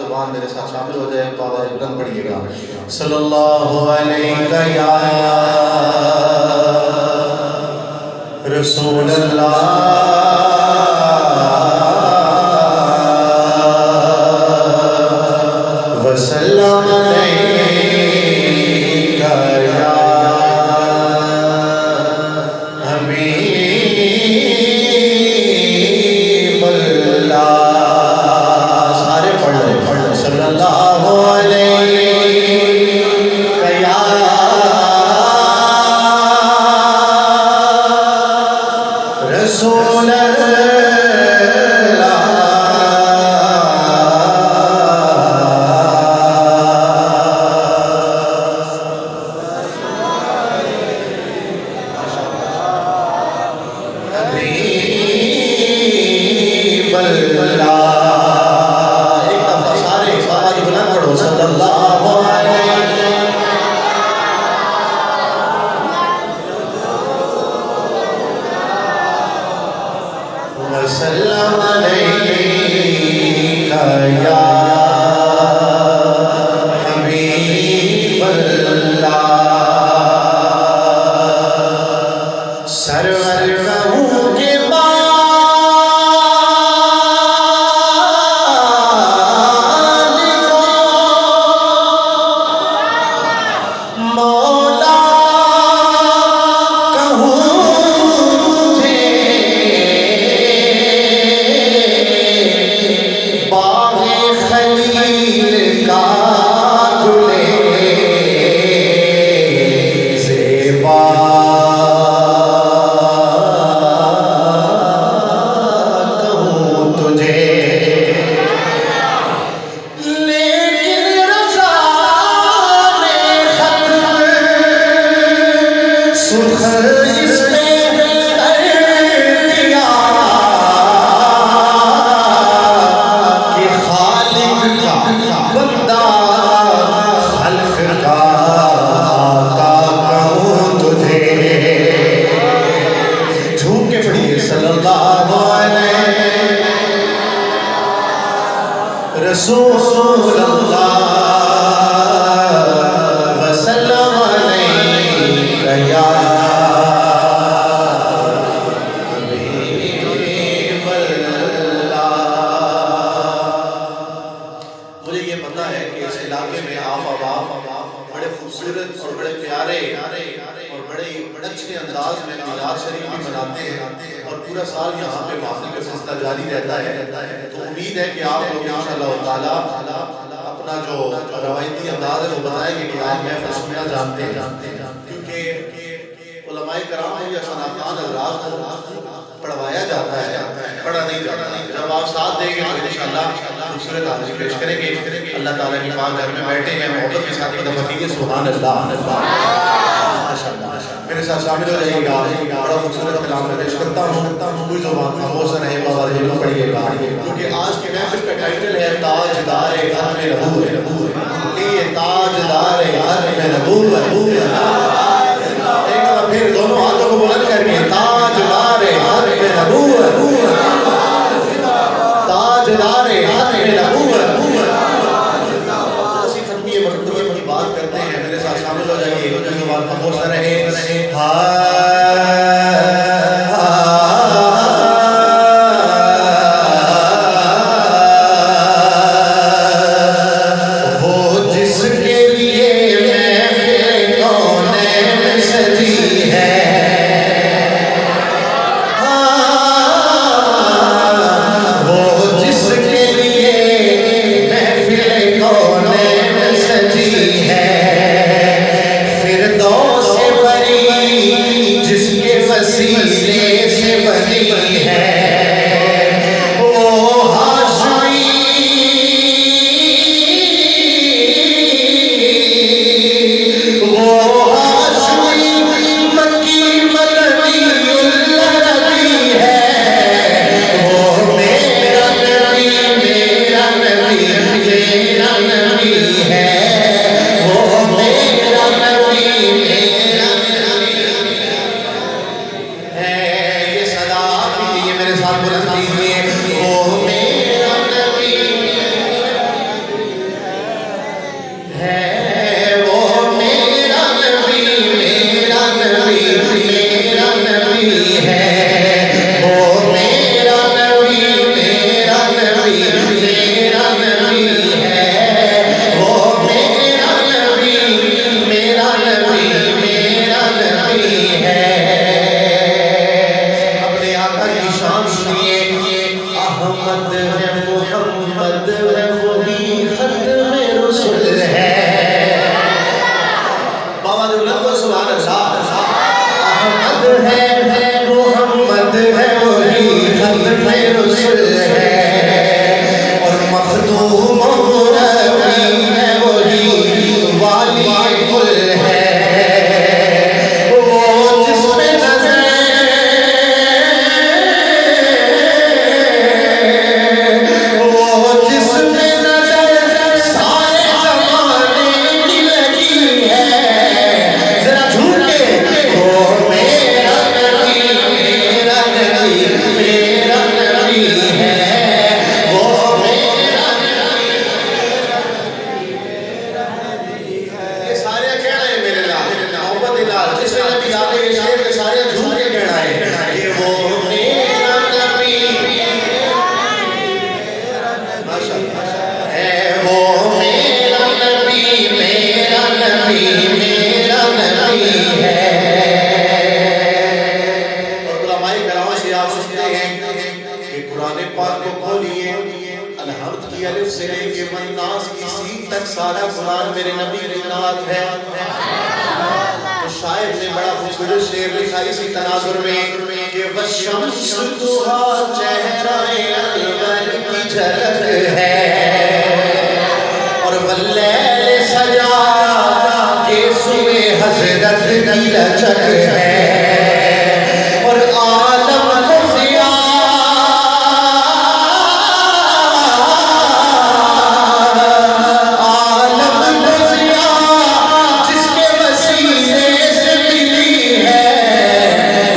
जुबान मेरे साथ शामिल हो जाए। बाबा बुलंद पढ़िएगा सल्लल्लाहु अलैहि या रसूल अल्लाह वसल्लम अलैका या हबीब अल्लाह। सारे पढ़ लो सल्लल्लाहु अलैका या रसूल वसल्लम अलैका या हबीब अल्लाह। सरवर कहूँ के मौला कहूँ तुझे बाग़े खलील का गुले ज़ेबा कहूँ तुझे। लेकिन रज़ा ने खत सुर्ख़ इसमें कर दिया कि खालिक का बंदा खल्क़ का आका कहूँ तुझे। झूम के पढ़िए सल्लल्लाहु अलैहि रसूल अल्लाह वसल्लम अलैका या हबीब अल्लाह। मुझे ये पता है कि इस इलाके में आप बड़े खूबसूरत और बड़े प्यारे और बड़े अच्छे अंदाज में मिलाद शरीफ भी मनाते हैं और पूरा साल यहाँ पे महफिल का सिलसिला जारी रहता है। तो उम्मीद है कि आप लोग इंशाअल्लाह ताला अपना जो रवायती अंदाज है वो बताएंगे कि आप महफिल सुनना जानते हैं, क्योंकि उलमाए कराम या सनाखान हज़रात को पढ़वाया जाता है, पढ़ा नहीं जाता। जब आप साथ देंगे तो इंशाअल्लाह खूबसूरत हाज़िरी पेश करेंगे। अल्लाह ताला के पाक घर में बैठे हैं, मोहब्बत के साथ एक दफ़ा कीजिए सुभान अल्लाह माशाअल्लाह। मेरे साथ शामिल हो जाइएगा। बड़ा खूबसूरत कलाम में पेश करता हूँ, कोई ज़ुबान खामोश रहे बाबा ज़रूर पढ़िएगा, क्योंकि आज की महफिल का टाइटल है ताजदारे ख़त्म नबूवत। ये ताजदारे ख़त्म नबूवत। एक बार फिर दोनों हाथों को बुलंद करके ताजदारे ख़त्म नबूवत, ताजदारे ख़त्म नबूवत। ऐसी ख़त्मी मरतबे की बात करते हैं। मेरे साथ शामिल हो जाइए, कोई ज़ुबान खामोश न रहे। जिसके लिए नास की सीख तक सारा कुरान मेरे नबी की नात है। तो शायर ने बड़ा खूबसूरत शेर लिखा इसी तनाजुर में कि वशम्स दुहा चेहरे अनवर की झलक है और वल्लैल सजा के सुए हजरत की लचक है और आलम को ज़िया जिसके वसीले से मिली है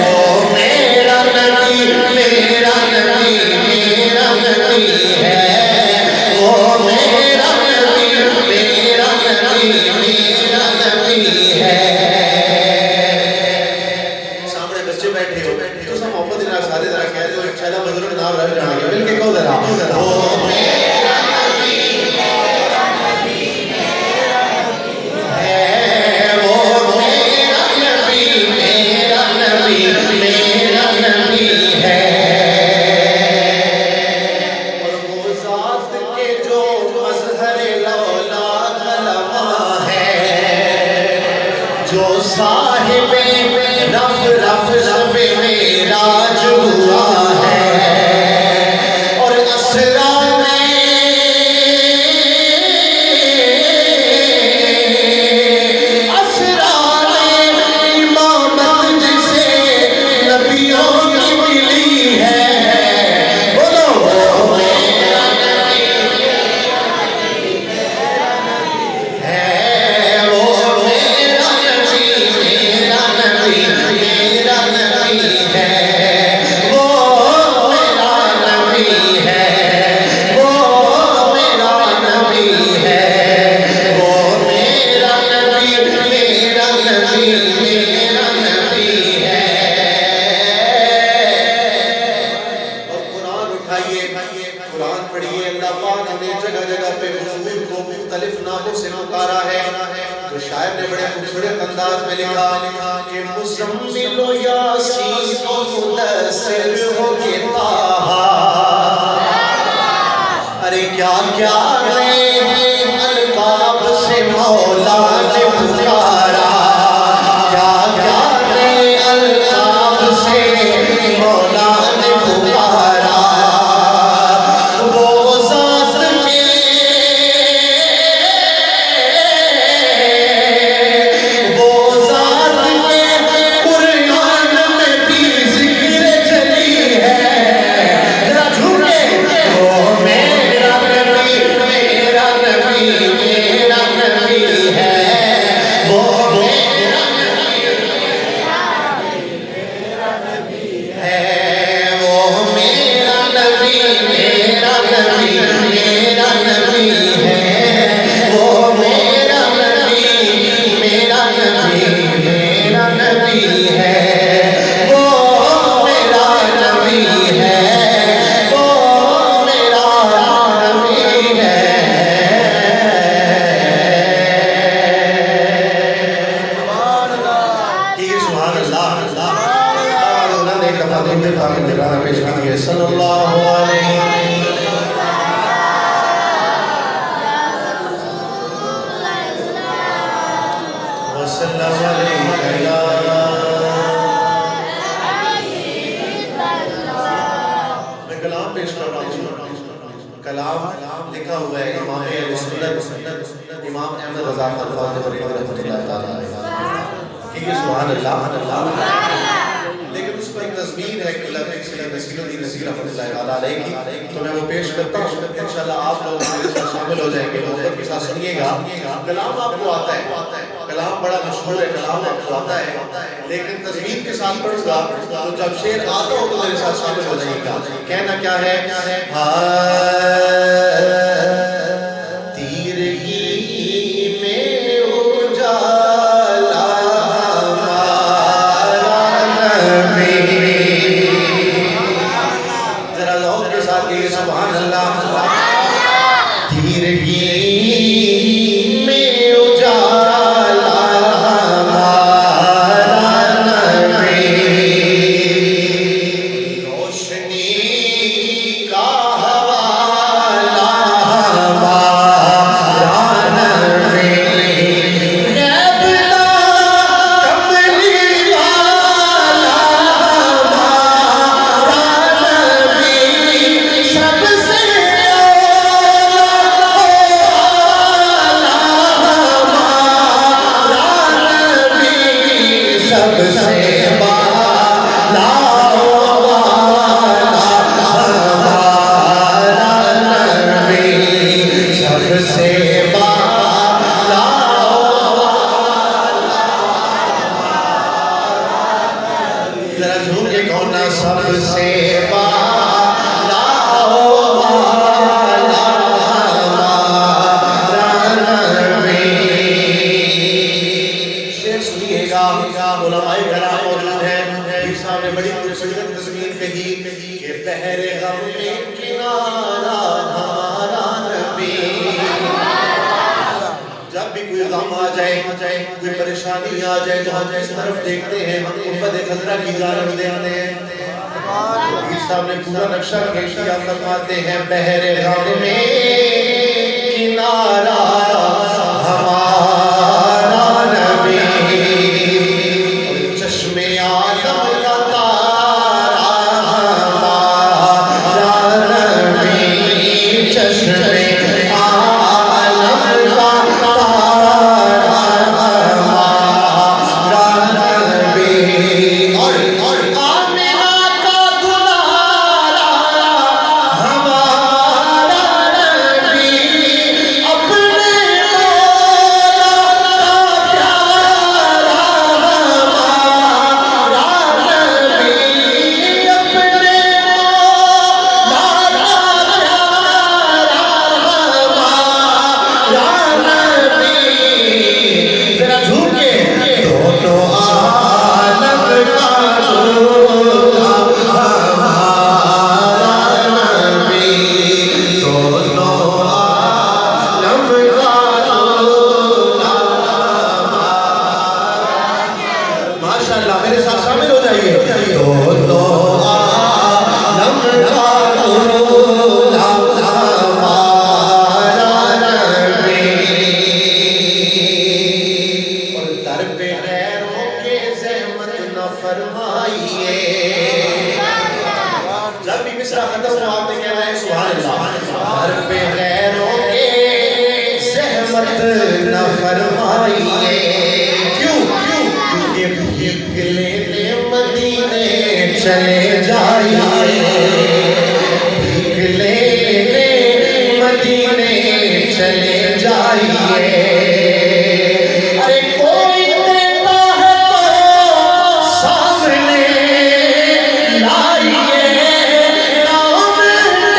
वो मेरा नबी मेरा नबी मेरा नबी है वो मेरा नबी मेरा नबी मेरा नबी है। सामने बच्चे बैठे हो तो सब मोहम्मद इना सारे जरा कह दो एक शायद बुजुर्ग नाम रह जाएंगे मिलके कहो जरा वो मेरा नबी मेरा नबी है वो मेरा नबी मेरा नबी मेरा नबी है और वो ज़ात के जो मज़हर लौला कलमा है जो साहिबे रफ रफ रफ़े मेराज हुआ है और असरा में इमामत जिसे नबियों की मिली है बोलो वो मेरा नबी है वो मेरा नबी मेरा नबी मेरा नबी है वो मेरा नबी है वो मेरा नबी है वो मेरा नबी मेरा नबी मेरा नबी है। और कुरान उठाइए कुरान पढ़िए अल्लाह पाक ने जगह जगह पे हुजूर को मुख्तलिफ नामों से पुकारा है। तो शायर ने बड़े खूबसूरत अंदाज में लिखा कि मुज़म्मिल यासीन मुदस्सिर हो के ताहा अरे क्या क्या अलकाब से मौला ने पुकारा क्या क्या अलकाब से मौला ने पुकारा वो ज़ात के वो ज़ात के कुरान में भी ज़िक्र चली है जरा झूठे वो मेरा नबी मेरा नबी मेरा नबी है वो मेरा नबी है वो मेरा नबी मेरा नबी मेरा नबी है वो मेरा नबी मेरा नबी मेरा नबी है वो मेरा नबी है वो मेरा नबी है। ठीक है सुभान अल्लाह अल्लाह उन्होंने एक दफा दूर पाक निराना पेश की है सल्लल्लाहु अलैहि वसल्लम मैं कलाम पेश कर रहा हूँ। कलाम लिखा हुआ है इमाम अहले सुन्नत इमाम अहमद रज़ा खान रहमतुल्लाह ताला अलैह। ठीक है सुभान अल्लाह। लेकिन उस पर तज़मीन है कि अल्लाह के नसीर रहमतुल्लाह ताला अलैह की तो मैं वो पेश करता हूँ। इंशाअल्लाह आप लोग मेरे साथ शामिल हो जाएंगे मोहब्बत के साथ सुनिएगा। कलाम आपको आता है कलाम बड़ा मशहूर है कलाम आपको आता है लेकिन तज़मीन के साथ पढ़ूंगा तो जब शेर आता हो तो मेरे साथ शामिल हो जाएगा। कहना क्या है तीरगी में उजाला जरा लोग के साथ ये सुभान अल्लाह तीरगी में उजाला रोशनी का हवाला सबसे बाला जरा झूम के कौन सबसे बाला शेर सुनिएगा, उलमाए कराम मौजूद हैं, पीर साहब ने बड़ी खूबसूरत तस्वीर कही कि बहरे गम में किनारा हमारा नबी। जब भी कोई गम आ जाए, कोई परेशानी आ जाए, तो हम जिस तरफ देखते हैं हम गुंबद खजरा की जानब देखते हैं। पीर साहब ने पूरा नक्शा खींच दिया, फरमाते हैं बहरे गम में किनारा हमारा नबी, चश्मे आलम का तारा हमारा नबी, चश्मे आलम का तारा हमारा नबी। और आमिना का दुलारा हमारा नबी, अपने मौला का प्यारा हमारा नबी, अपने मौला का प्यारा हमारा नबी। जरा झूम के दोनों आलम का दूल्हा हमारा नबी, दोनों आलम का दूल्हा। माशाअल्लाह, मेरे साथ शामिल हो जाइए। दोनों आलम का दूल्हा हमारा नबी, और दर पे गैरों के ज़हमत न फरमाइए। जब भी मिसरा खत्म हो आपने कहना है सुभान अल्लाह। दर पे गैरों के ज़हमत न फरमाइए। क्यों? क्योंकि भीख लेने मदीने चले जाइए, भीख लेने मदीने चले जाइए। अरे कोई देता है तो सामने लाइए, नाम देता है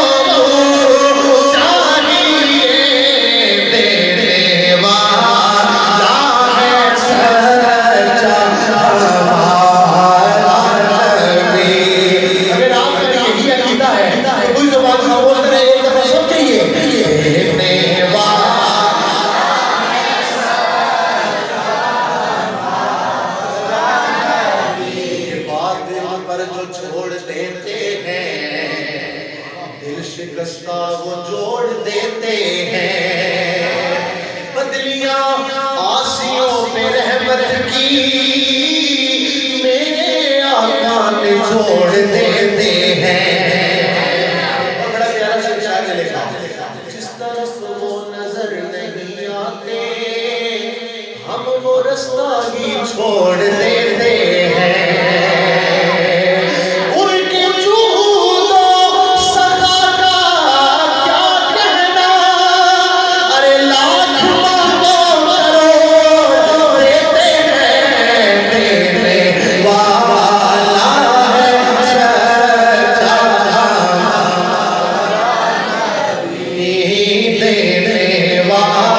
देने को चाहिए, देने वाला है सच्चा हमारा नबी। अगर आपका यही अकीदा है तो कोई ज़बान खामोश रहे, एक दफा सब कहिए, देने वाला ये बात दिल पर जो छोड़ देते हैं, दिल शिकस्ता वो जोड़ देते हैं। बदलियां आसियों पे रहमत की मेरे आका ने जोड़ देते हैं। और बड़ा प्यारा शेर शायर ने लिखा, जिस तरफ वो नजर नहीं आते हम वो रास्ता ही छोड़ देते हैं। उनके जूदो सदा का क्या कहना, अरे लाख मांगो करोड़ देते हैं, देने वाला है सच्चा हमारा नबी, देने वाला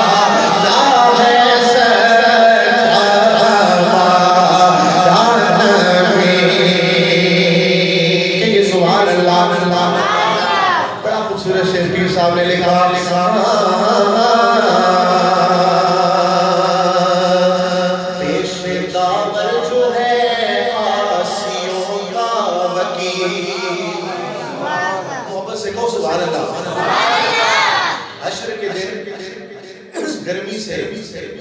है सच्चा हमारा नबी। कहिए सुभान अल्लाह। बड़ा खूबसूरत शेर पीर साहब ने लिखा, पेशे दावर जो है आसियों का वकील। मोहब्बत से कहो सुभान अल्लाह। हश्र के दिन उस गर्मी से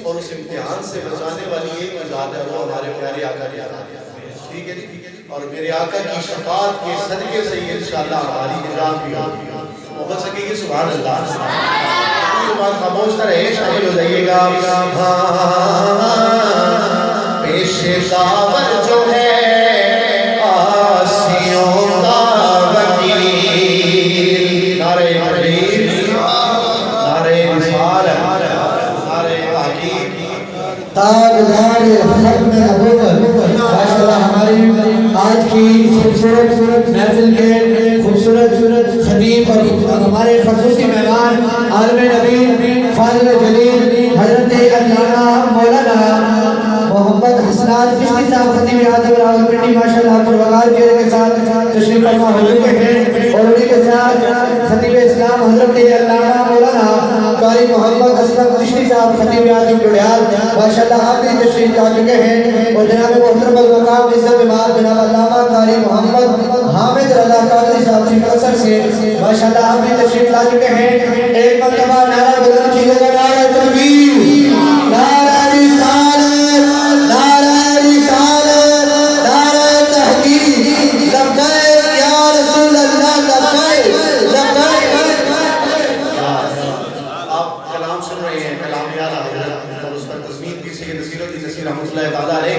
और उस इम्तिहान से बचाने वाली एक ज़ात है, वो हमारे प्यारे आका की ज़ात है। ठीक है जी। और मेरे आका की शफाअत के सदके से ये इंशाअल्लाह हमारी निजात भी होगी। मोहब्बत से कहिए सुभान अल्लाह। जुबान खामोश न रहे, शामिल हो जाइएगा। पेशे दावर जो है आसियों का वकील, ताजदार खत्म नबूवत। माशाअल्लाह हमारी आज की खूबसूरत महफिल के खूबसूरत खतीब और हमारे खसूसी मेहमान आलम नबी फाज़िल जलील हज़रत अल्लामा मौलाना मोहम्मद हसनात चिश्ती साहब खतीब आज़म रावलपिंडी माशाअल्लाह परवकार के साथ तशरीफ फरमा हो चुके हैं और उन्हीं के साथ खतीब इस्लाम हज़रत अल्लामा मौलाना कारी मोहम्मद असलम चिश्ती साहब खतीब आज़म डुडियाल माशाअल्लाह आप भी तशरीफ ला चुके हैं और जनाब मोहतरम मकाम इज्जत इमाम जनाब अल्लामा कारी मोहम्मद हामिद रज़ा कादरी साहब की कसर से माशाअल्लाह आप भी तशरीफ ला चुके हैं। एक मरतबा नारा बुलंद कीजिएगा, नारा तकबीर, नारा रिसालत, नारा रिसालत, नारा तहकीक, लब्बैक या रसूल अल्लाह, लब्बैक लब्बैक। आप कलाम सुन रहे हैं, कलाम याद आ रहा और उस पर तस्मीर भी से नसीरत नसीर रहमतुल्लाह ताला अलैह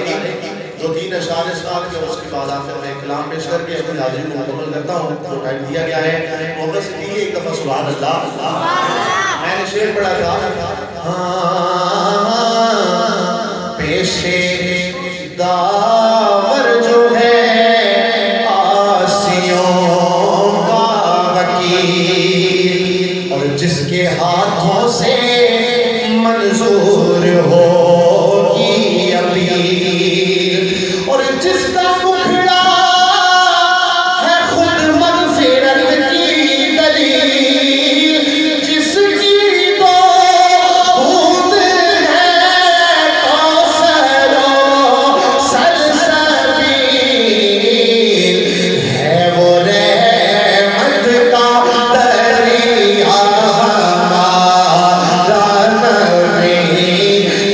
दो तीन अशार इस्लाम के उसके बाद आखिर में कलाम पेश करके अपनी हाजिरी को मुकम्मल करता हूँ। तो टाइम दिया गया है, मोहब्बत से दिए एक दफ़ा सुभान अल्लाह। मैंने शेर पढ़ा था, पेशे दावर जो है आसियों का वकील, और जिसके हाथों से मंजूर होगी अपील, और जिसका मुखड़ा है खुद मग़फ़िरत की दलील, जिसकी तो बूंद है कौसर सलसबील, है वो रहमत का दरिया हमारा नबी,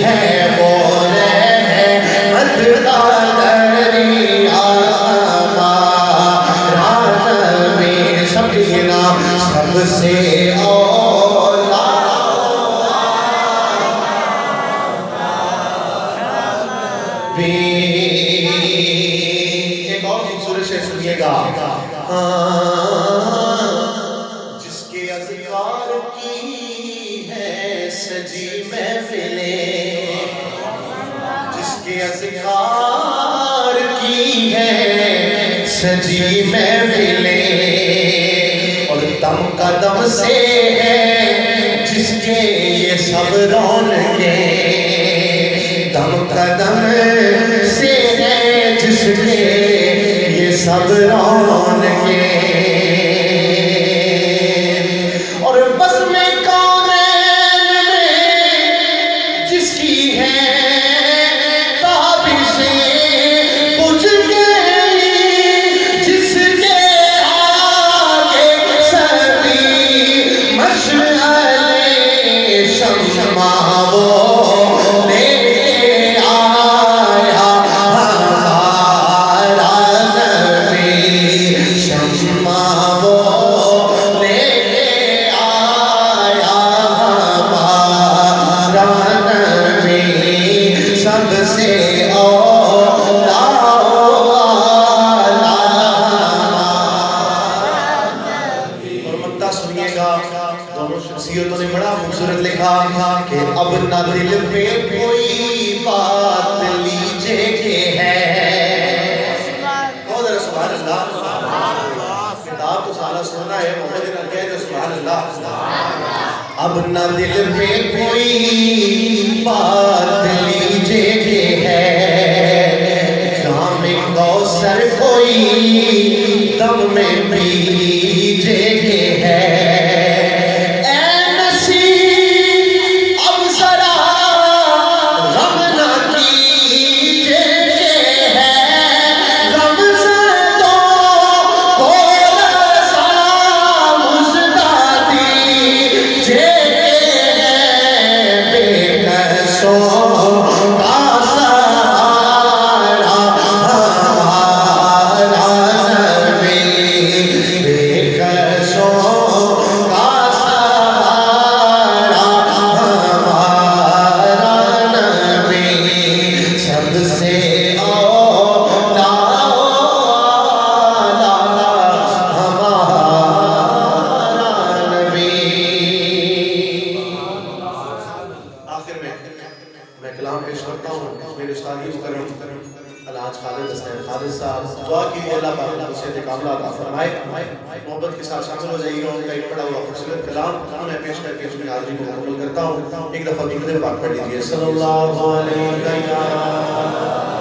है वो रहमत का दरिया हमारा नबी। सबके नाम सबसे औला एक और खूबसूरत शेर सुनिएगा, जिसके अज़कार की है सजी महफिलें, जिसके अज़कार की है सजी महफिलें, और दम कदम से है जिसके ये सब रौनकें, दम कदम से है जिसके ये सब रौनकें, और बस में कौनैन में जिसकी है ताबिशें बुझ गई, जिसके आगे सभी मशअले शम्मा वो लेके आया हमारा नबी, शम्मा वो लेके आया हमारा नबी, सबसे औला और मत्ता सुनिएगा। दोनों शख्सियतों ने बड़ा खूबसूरत लिखा कि अब ना दिल पे कोई बात लीजिए के है, सुभान अल्लाह। किताब तो सारा सुनना है, मोहम्मद ने कह दो सुभान अल्लाह। अब ना दिल पे कोई बात लीजिए के है, जाम कौसर कोई दम में पीजिए के है, ऐ नसीब अब जरा गम ना कीजिए के है, गम से तो थोड़ा सा मुझदा दीजिए के है, बेकसों का सहारा हमारा नबी, बेकसों ताला वसीयत कामिला अता फरमाए। मोहब्बत के साथ शामिल हो जाइएगा। उनका एक पढ़ा हुआ खूबसूरत कलाम मैं पेश करके अपनी हाज़िरी को मुकम्मल करता हूँ। एक दफ़ा दुरूद पाक पढ़ लीजिए सल्लल्लाहु अलैहि वसल्लम।